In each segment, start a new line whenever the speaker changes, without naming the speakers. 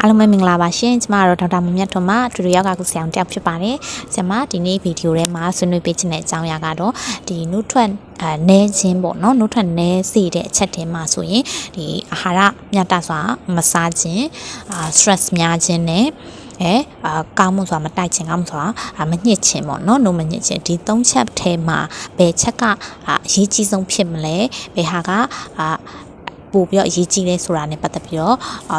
အားလုံးပဲမင်္ဂလာပါရှင်ကျမတို့ဒေါက်တာမမြတ်ထွန်းမှတူတူယောဂကုဆရာတယောက်ဖြစ်ပါတယ်ကျမဒီနေ့ဗီဒီယိုထဲမှာဆွေးနွေးပေးချင်တဲ့အကြောင်းအရာကတော့ဒီနှုတ်ထွက်နဲခြင်းပေါ့နော်နှုတ်ထွက်နဲစေတဲ့အချက်တွေမှာဆိုရင်ဒီအာဟာရမျှတစွာမစားခြင်းstress များခြင်းနဲ့ကောင်းမှုဆိုတာမတိုက်ခြင်းကောင်းမှုဆိုတာမညှစ်ခြင်းပေါ့နော်နှုတ်မညှစ်ခြင်းဒီ၃ချက်ထဲမှာဘယ်ချက်ကအရေးကြီးဆုံးဖြစ်မလဲဘယ်ဟာကပို့ပြီးအရေးကြီးလဲဆိုတာနဲ့ပတ်သက်ပြီးတော့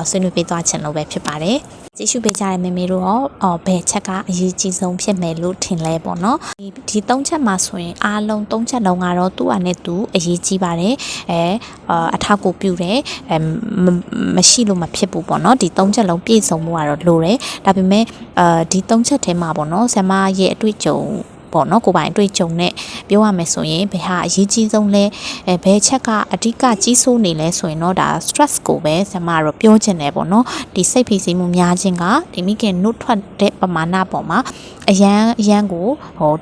ဆွေးနွေးပေးသွားချင်လို့ပဲဖြစ်ပါတယ်ကြည့်ရှုပေးကြတဲ့မေမေတို့ရောဘယ်ချက်ကအရေးကြီးဆုံးဖြစ်မယ်လို့ထင်လဲပေါ့နော်ဒီ၃ချက်မှာဆိုရင်အားလုံး၃ချက်လုံးကတော့သူ့အနေနဲ့သူအရေးကြီးပါတယ်အထောက်ကိုပြုတယ်မရှိလို့မဖြစ်ဘူးပေါ့နော်ဒီ၃ချက်လုံးပြည့်စုံမှုကတော့လိုတယ်ဒါပေမဲ့ဒီ၃ချက်ထဲမှာပေါ့နော်ဆရာမရဲ့အတွေ့အကြုံပေါ့နော်ကိုပိုင်အတွေ့အကြုံနဲ့ပြောရမယ်ဆိုရင်ဘယ်ဟာအရေးကြီးဆုံးလဲဘယ်ချက်ကအဓိကကြီးစိုးနေလဲဆိုရင်တော့ဒါ stress ကိုပဲဆရာမတို့ပြောချင်တယ်ပေါ့နော်ဒီစိတ်ဖိစီးမှုများခြင်းကဒီမိခင်နှုတ်ထွက်တဲ့ပမာဏပေါ်မှာအရန်ကို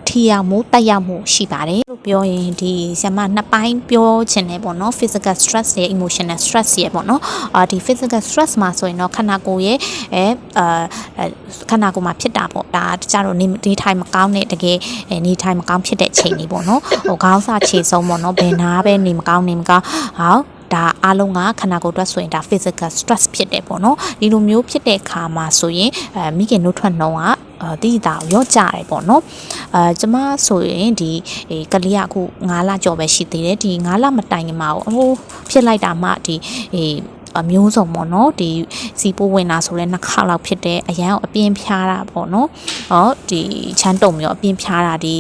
ထိရောက်မှုတက်ရောက်မှုရှိပါတယ်လို့ပြောရင်ဒီဆရာမနှစ်ပိုင်းပြောချင်တယ်ပေါ့နော် physical stress ရဲ့ emotional stress ရဲ့ပေါ့နော်ဒီ physical stress မှာဆိုရင်တော့ခန္ဓာကိုယ်ရဲ့ခန္ဓာကိုယ်မှာဖြစ်တာပေါ့ဒါတခြားတော့နေထိုင်မကောင်းတဲ့တကယ်နေထိုင်မကောင်းဖြစ်တဲ့ချိန်လေးပေါ့နော်ခေါင်းစာခြေဆုံးပေါ့နော်ဘယ်နာပဲနေမကောင်းဟောဒါအားလုံးကခန္ဓာကိုယ်အတွက်ဆိုရင်ဒါ physical stress ဖြစ်တယ်ပေါ့နော်ဒီလိုမျိုးဖြစ်တဲ့အခါမှာဆိုရင်မိခင်နှုတ်ထွက်နှုံးကတိတာရော့ကြတယ်ပေါ့နော်ကျမဆိုရင်ဒီကလေးကအခု9လကျော်ပဲရှိသေးတယ်ဒီ9လမတိုင်ခင်မှာဖြစ်လိုက်တာမှဒီမျိုးစုံပေါ့နော်ဒီစီပိုးဝင်တာဆိုလဲ2ခါလောက်ဖြစ်တယ်အရန်အပြင်းဖြားတာပေါ့နော်ဒီချမ်းတုံမျိုးအပြင်းဖြားတာဒီ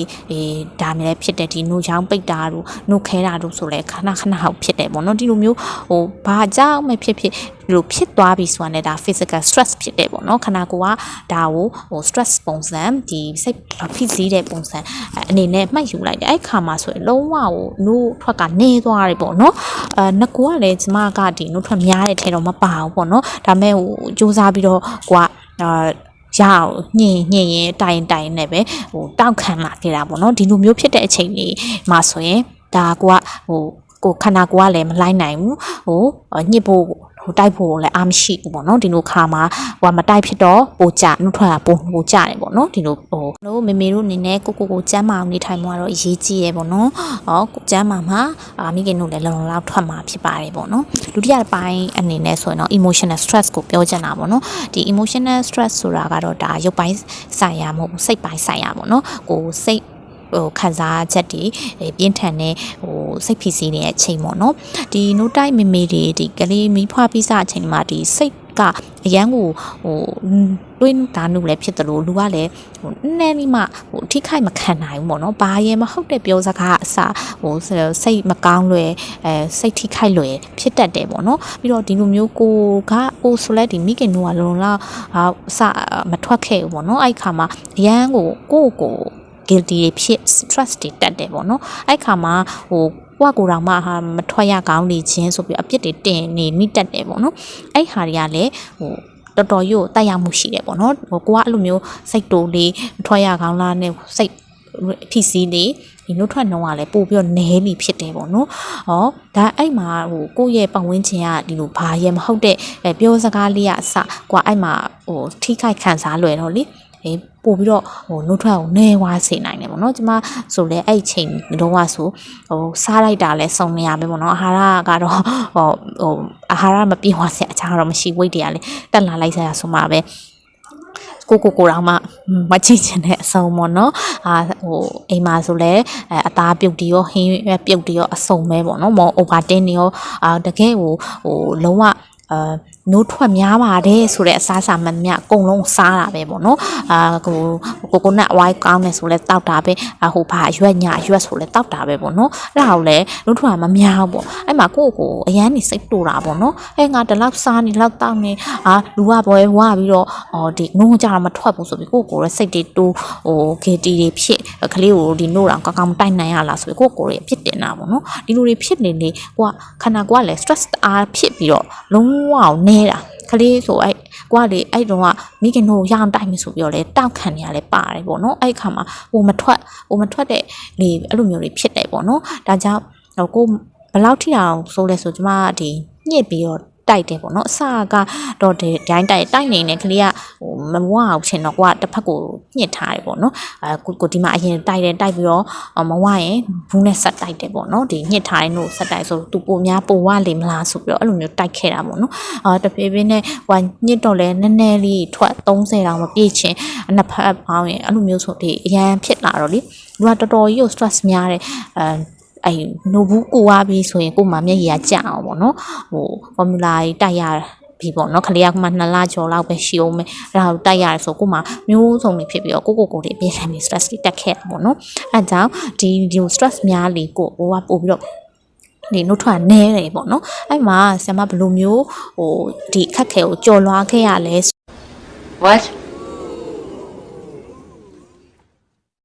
ဒါမျိုးလည်းဖြစ်တယ်ဒီနှုတ်ချောင်းပိတ်တာတို့နှုတ်ခဲတာတို့ဆိုလဲခဏဟုတ်ဖြစ်တယ်ပေါ့နော်ဒီလိုမျိုးဘာကြောင့်မဖြစ်လို့ဖြစ်သွားပြီဆိုတာနဲ့ဒါ physical stress ဖြစ်တယ်ပေါ့နော်ခန္ဓာကိုယ်ကဒါကိုstress ပုံစံဒီစိတ်ဖိစီးတဲ့ပုံစံအနေနဲ့မှတ်ယူလိုက်တယ်အဲ့ခါမှာဆိုရင်လုံးဝနှုတ်ထွက်ကနေသွားတယ်ပေါ့နော်ငကိုကလည်းကျမကဒီနှုတ်ထွက်များတဲ့ထဲတော့မပါဘူးပေါ့နော်ဒါမဲ့စူးစမ်းပြီးတော့ကိုကရအောင်ညင်ရင်တိုင်နဲ့ပဲတောက်ခံလာခဲ့တာပေါ့နော်ဒီလိုမျိုးဖြစ်တဲ့အချိန်လေးမှာဆိုရင်ဒါကိုခန္ဓာကိုယ်ကလည်းမလိုက်နိုင်ဘူးညစ်ဖို့တိုက်ဖို့လည်းအားမရှိဘူးပေါ့နော်ဒီလိုခါမှာမတိုက်ဖြစ်တော့ပိုကြနှုတ်ထွက်တာပိုကြတယ်ပေါ့နော်ဒီလိုတို့မေမေတို့အနေနဲ့ကိုကျမ်းမာအောင်နေထိုင်မှုကတော့အရေးကြီးရပေါ့နော်ကျမ်းမာမှာမိခင်တို့လည်းလုံလောက်ထွက်မှာဖြစ်ပါတယ်ပေါ့နော်ဒုတိယပိုင်းအနေနဲ့ဆိုရင်တော့ emotional stress ကိုပြောချင်တာပေါ့နော်ဒီ emotional stress ဆိုတာကတော့ဒါရုပ်ပိုင်းဆိုင်ရာမဟုတ်ဘူးစိတ်ပိုင်းဆိုင်ရာပေါ့နော်ကိုစိတ်ခံစားချက်တွေပြင်းထန်တဲ့စိတ်ဖိစီးနေတဲ့အချိန်ပေါ့နော်ဒီနို့တိုက်မေမေတွေဒီကလေးမီးဖွားပြီးစားအချိန်မှာဒီစိတ်ကအရန်ကိုတွေးတာနုလည်းဖြစ်တယ်လို့လူကလည်းနည်းနည်းမှထိခိုက်မခံနိုင်ဘူးပေါ့နော်ဘာရဲမဟုတ်တဲ့ပြောစကားအစစိတ်မကောင်းလွယ်စိတ်ထိခိုက်လွယ်ဖြစ်တတ်တယ်ပေါ့နော်ပြီးတော့ဒီလိုမျိုးကိုဆိုလဲဒီမိခင်တို့ကလုံလောက်မထွက်ခဲ့ဘူးပေါ့နော်အဲ့ခါမှာအရန်ကို guilty ဖြစ် stress တွေတက်တယ်ပေါ့နော်အဲ့ခါမှာကိုယ်တော်မှမထွက်ရကောင်းနေခြင်းဆိုပြီးအပြစ်တွေတင်နေမိတက်တယ်ပေါ့နော်အဲ့ဟာတွေကလည်းတော်တော်ရို့တက်ရောက်မှုရှိတယ်ပေါ့နော်ကိုကအဲ့လိုမျိုးစိတ်တိုးလေးထွက်ရကောင်းလားနဲ့စိတ်ဖိစီးလေးဒီနှုတ်ထွက်နှုံးကလည်းပို့ပြီးတော့နဲလီဖြစ်တယ်ပေါ့နော်ဒါအဲ့မှာကိုယ့်ရဲ့ပတ်ဝန်းကျင်ကဒီလိုဘာရဲမဟုတ်တဲ့ပြောစကားလေးကအစကိုအဲ့မှာထိခိုက်ခံစားလွယ်တော့လေပို့ပြီးတော့နှုတ်ထွက်ကိုနဲဝါစေနိုင်တယ်ပေါ့နော်ကျမဆိုလဲအဲ့ချိန်တော့ဆိုစားလိုက်တာလဲစုံနေရပဲပေါ့နော်အာဟာရကတော့အာဟာရမပြေဝစရာအချားတော့မရှိဝိတ်တွေကလည်းတက်လာလိုက်စရာဆိုမှပဲကိုတော့မချိချင်တဲ့အစုံပေါ့နော်အိမ်မှာဆိုလဲအသားပြုတ်တီရောဟင်းပြုတ်တီရောအစုံပဲပေါ့နော်မော်အိုဗာတင်းနေရောတကယ်လုံးဝနှုတ်ထွက်များပါတယ်ဆိုတဲ့အစားအစာမှန်မြအကုန်လုံးစားတာပဲပေါ့နော်ကိုနတ်ဝိုင်းကောင်းနေဆိုလဲတောက်တာပဲဘာရွက်ဆိုလဲတောက်တာပဲပေါ့နော်အဲ့ဒါကိုလည်းနှုတ်ထွက်မများဘူးပေါ့အဲ့မှာကိုအရန်နေစိတ်တူတာပေါ့နော်ငါဒီလောက်စားနေလောက်တောက်နေလူကဘွယ်ဝါပြီးတော့ဒီနှုတ်ကြတော့မထွက်ဘူးဆိုပြီးကိုရဲ့စိတ်တွေတူဂေတီတွေဖြစ်ကလေးကိုဒီနှုတ်တော့ကောင်းတိုက်နိုင်ရလားဆိုပြီးကိုရဲ့ဖြစ်တင်တာပေါ့နော်ဒီလိုတွေဖြစ်နေလေခန္ဓာကိုယ်ကလည်း stress အားဖြစ်ပြီးတော့လုံးဝနေတာကလေးဆိုကွာလေအဲ့တော့မိခင်တို့ရအောင်တိုက်မယ်ဆိုပြီးတော့လေတောက်ခံနေရလဲပါတယ်ပေါ့နော်အဲ့ခါမှာမထွက်တဲ့လေအဲ့လိုမျိုးတွေဖြစ်တယ်ပေါ့နော်ဒါကြောင့်ကိုဘယ်လောက်ထိအောင်ဆိုလဲဆိုကျမဒီညစ်ပြီးတော့ တိုက်တယ်ပေါ့နော်အစကတော့ဒီဒိုင်းတိုက်နေတယ်ကလေးကဟိုမဝအောင်ချင်တော့ကိုကတစ်ဖက်ကိုညှစ်ထားတယ်ပေါ့နော်ကိုဒီမှာအရင်တိုက်ပြီးတော့မဝရင်ဘူးနဲ့ဆက်တိုက်တယ်ပေါ့နော်ဒီညှစ်ထားတဲ့နို့ဆက်တိုက်ဆိုသူပိုများပိုဝလေမလားဆိုပြီးတော့အဲ့လိုမျိုးတိုက်ခဲ့တာပေါ့နော်တဖြည်းဖြည်းနဲ့ဟိုညှစ်တော့လဲနည်းနည်းလေးထွက်30တောင်မပြည့်ချင်အနှစ်ဖက်ပေါင်းရင်အဲ့လိုမျိုးဆိုဒီအရန်ဖြစ်လာတော့လေသူကတော်တော်ကြီးကို stress များတယ်အဲ့နိုဘူးကိုဝါပြီးဆိုရင်ကို့မှာမျက်ရည်ကကျအောင်ပေါ့နော်ဟို formula ကြီးတိုက်ရပြီပေါ့နော်ခလေးကမှ2လကျော်လောက်ပဲရှိအောင်မယ်အဲ့ဒါကိုတိုက်ရတယ်ဆိုကို့မှာမျိုးစုံတွေဖြစ်ပြီးတော့ကိုတွေအပြင်းထန်ပြီး stress တွေတက်ခဲ့တာပေါ့နော်အဲ့ကြောင့်ဒီ stress များလေကိုဟိုကပို့ပြီးတော့ဒီနှုတ်ထွက်နဲတယ်ပေါ့နော်အဲ့မှာဆရာမဘယ်လိုမျိုးဟိုဒီအခက်ခဲကိုကြော်လွားခဲ့ရလဲ
What?